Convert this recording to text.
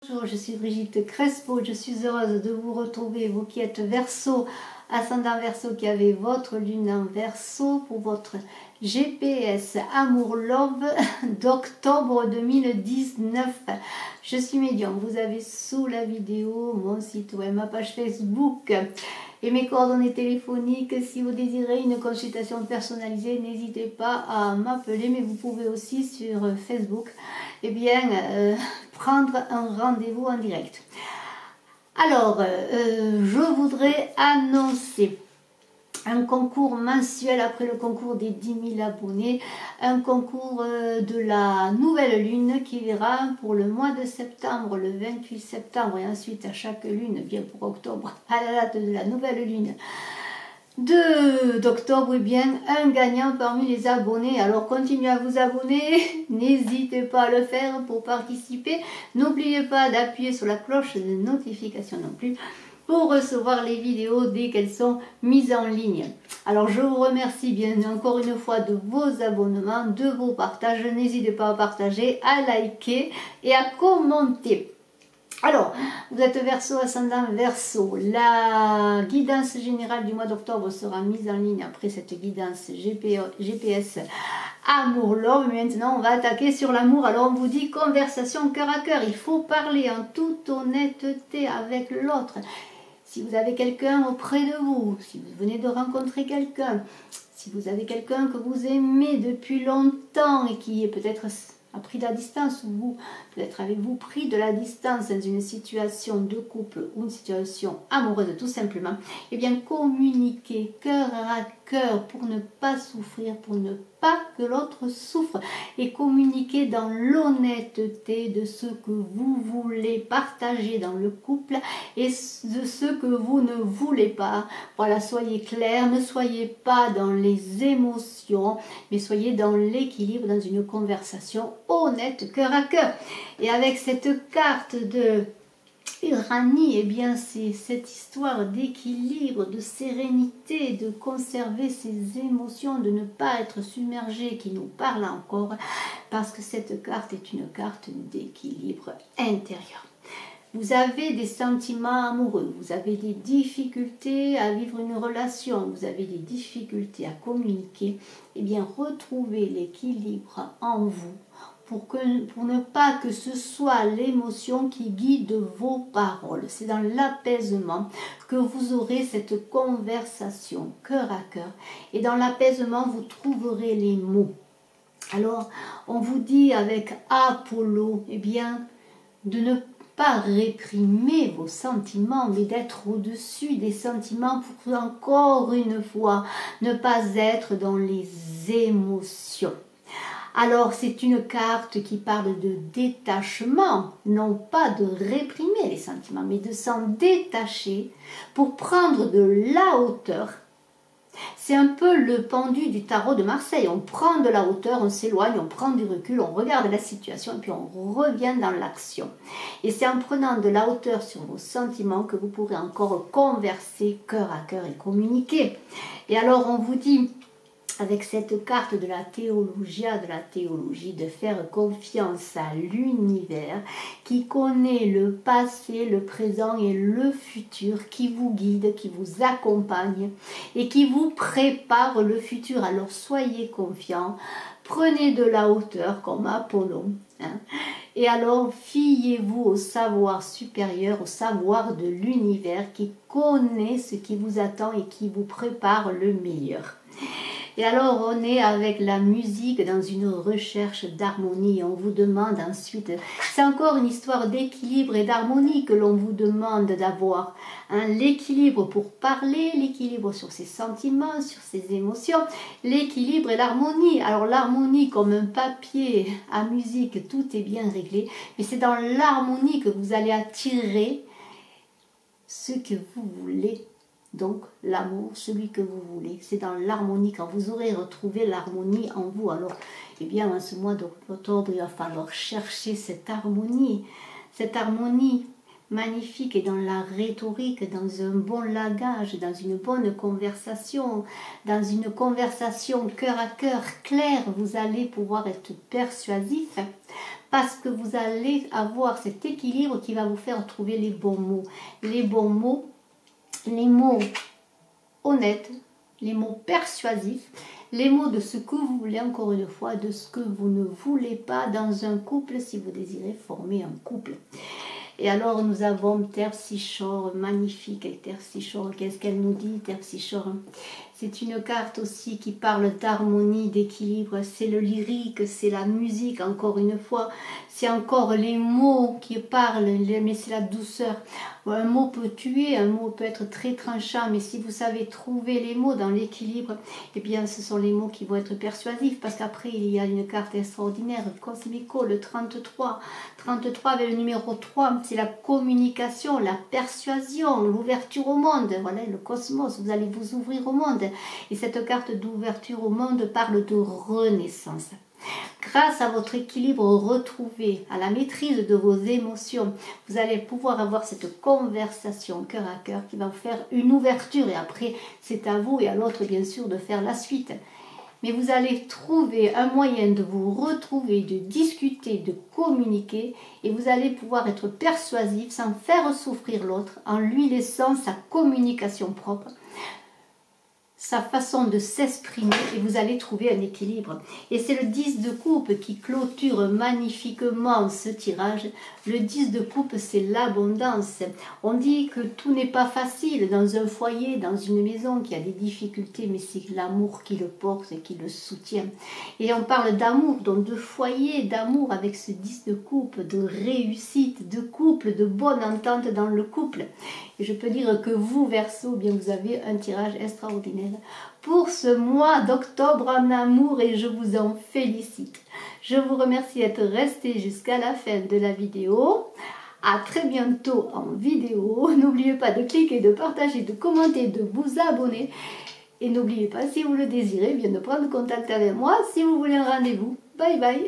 Bonjour, je suis Brigitte Crespo, je suis heureuse de vous retrouver, vous qui êtes Verseau, ascendant Verseau, qui avez votre lune en Verseau pour votre GPS Amour Love d'octobre 2019. Je suis médium, vous avez sous la vidéo mon site web, ma page Facebook et mes coordonnées téléphoniques. Si vous désirez une consultation personnalisée, n'hésitez pas à m'appeler, mais vous pouvez aussi sur Facebook prendre un rendez-vous en direct. Alors, je voudrais annoncer un concours mensuel après le concours des 10 000 abonnés, un concours de la nouvelle lune qui verra pour le mois de septembre, le 28 septembre, et ensuite à chaque lune, bien pour octobre, à la date de la nouvelle lune d'octobre, un gagnant parmi les abonnés. Alors continuez à vous abonner, n'hésitez pas à le faire pour participer. N'oubliez pas d'appuyer sur la cloche de notification non plus pour recevoir les vidéos dès qu'elles sont mises en ligne. Alors je vous remercie bien encore une fois de vos abonnements, de vos partages. N'hésitez pas à partager, à liker et à commenter. Alors, vous êtes Verseau, ascendant Verseau. La guidance générale du mois d'octobre sera mise en ligne après cette guidance GPS Amour Love. Maintenant, on va attaquer sur l'amour. Alors, on vous dit conversation cœur à cœur. Il faut parler en toute honnêteté avec l'autre. Si vous avez quelqu'un auprès de vous, si vous venez de rencontrer quelqu'un, si vous avez quelqu'un que vous aimez depuis longtemps et qui est peut-être a pris de la distance, ou vous, peut-être avez-vous pris de la distance dans une situation de couple ou une situation amoureuse tout simplement, eh bien communiquez cœur à cœur pour ne pas souffrir, pour ne pas que l'autre souffre, et communiquez dans l'honnêteté de ce que vous voulez partager dans le couple et de ce que vous ne voulez pas. Voilà, soyez clair, ne soyez pas dans les émotions, mais soyez dans l'équilibre, dans une conversation honnête, cœur à cœur. Et avec cette carte de Uranie, eh bien c'est cette histoire d'équilibre, de sérénité, de conserver ses émotions, de ne pas être submergé qui nous parle encore, parce que cette carte est une carte d'équilibre intérieur. Vous avez des sentiments amoureux, vous avez des difficultés à vivre une relation, vous avez des difficultés à communiquer, eh bien retrouvez l'équilibre en vous pour ne pas que ce soit l'émotion qui guide vos paroles. C'est dans l'apaisement que vous aurez cette conversation cœur à cœur, et dans l'apaisement vous trouverez les mots. Alors on vous dit avec Apollo, eh bien de ne pas réprimer vos sentiments, mais d'être au-dessus des sentiments pour encore une fois ne pas être dans les émotions. Alors c'est une carte qui parle de détachement, non pas de réprimer les sentiments, mais de s'en détacher pour prendre de la hauteur. C'est un peu le pendu du tarot de Marseille. On prend de la hauteur, on s'éloigne, on prend du recul, on regarde la situation et puis on revient dans l'action. Et c'est en prenant de la hauteur sur vos sentiments que vous pourrez encore converser cœur à cœur et communiquer. Et alors on vous dit, avec cette carte de la théologie, de faire confiance à l'univers qui connaît le passé, le présent et le futur, qui vous guide, qui vous accompagne et qui vous prépare le futur. Alors soyez confiants, prenez de la hauteur comme Apollon, et alors fiez-vous au savoir supérieur, au savoir de l'univers qui connaît ce qui vous attend et qui vous prépare le meilleur. Et alors on est avec la musique dans une recherche d'harmonie. On vous demande ensuite, c'est encore une histoire d'équilibre et d'harmonie que l'on vous demande d'avoir. L'équilibre pour parler, l'équilibre sur ses sentiments, sur ses émotions, l'équilibre et l'harmonie. Alors l'harmonie comme un papier à musique, tout est bien réglé. Mais c'est dans l'harmonie que vous allez attirer ce que vous voulez. Donc l'amour, celui que vous voulez, c'est dans l'harmonie. Quand vous aurez retrouvé l'harmonie en vous, alors eh bien en ce mois d'octobre, il va falloir chercher cette harmonie magnifique, et dans la rhétorique, dans un bon langage, dans une bonne conversation, dans une conversation cœur à cœur claire, vous allez pouvoir être persuasif, parce que vous allez avoir cet équilibre qui va vous faire trouver les bons mots. Les bons mots, les mots honnêtes, les mots persuasifs, les mots de ce que vous voulez, encore une fois, de ce que vous ne voulez pas dans un couple si vous désirez former un couple. Et alors nous avons Terpsichore, magnifique Terpsichore. Qu'est-ce qu'elle nous dit, Terpsichore? C'est une carte aussi qui parle d'harmonie, d'équilibre. C'est le lyrique, c'est la musique, encore une fois. C'est encore les mots qui parlent, mais c'est la douceur. Un mot peut tuer, un mot peut être très tranchant, mais si vous savez trouver les mots dans l'équilibre, eh bien ce sont les mots qui vont être persuasifs, parce qu'après il y a une carte extraordinaire, Cosmico, le 33. 33 avec le numéro 3, c'est la communication, la persuasion, l'ouverture au monde. Voilà, le cosmos, vous allez vous ouvrir au monde. Et cette carte d'ouverture au monde parle de renaissance. Grâce à votre équilibre retrouvé, à la maîtrise de vos émotions, vous allez pouvoir avoir cette conversation cœur à cœur qui va vous faire une ouverture. Et après, c'est à vous et à l'autre, bien sûr, de faire la suite. Mais vous allez trouver un moyen de vous retrouver, de discuter, de communiquer. Et vous allez pouvoir être persuasif sans faire souffrir l'autre, en lui laissant sa communication propre, sa façon de s'exprimer, et vous allez trouver un équilibre. Et c'est le 10 de coupe qui clôture magnifiquement ce tirage. Le 10 de coupe, c'est l'abondance. On dit que tout n'est pas facile dans un foyer, dans une maison qui a des difficultés, mais c'est l'amour qui le porte et qui le soutient. Et on parle d'amour, donc de foyer, d'amour avec ce 10 de coupe, de réussite, de couple, de bonne entente dans le couple. Et je peux dire que vous, Verseau, bien vous avez un tirage extraordinaire pour ce mois d'octobre en amour et je vous en félicite. Je vous remercie d'être resté jusqu'à la fin de la vidéo. À très bientôt en vidéo. N'oubliez pas de cliquer, de partager, de commenter, de vous abonner. Et n'oubliez pas, si vous le désirez, bien de prendre contact avec moi si vous voulez un rendez-vous. Bye bye.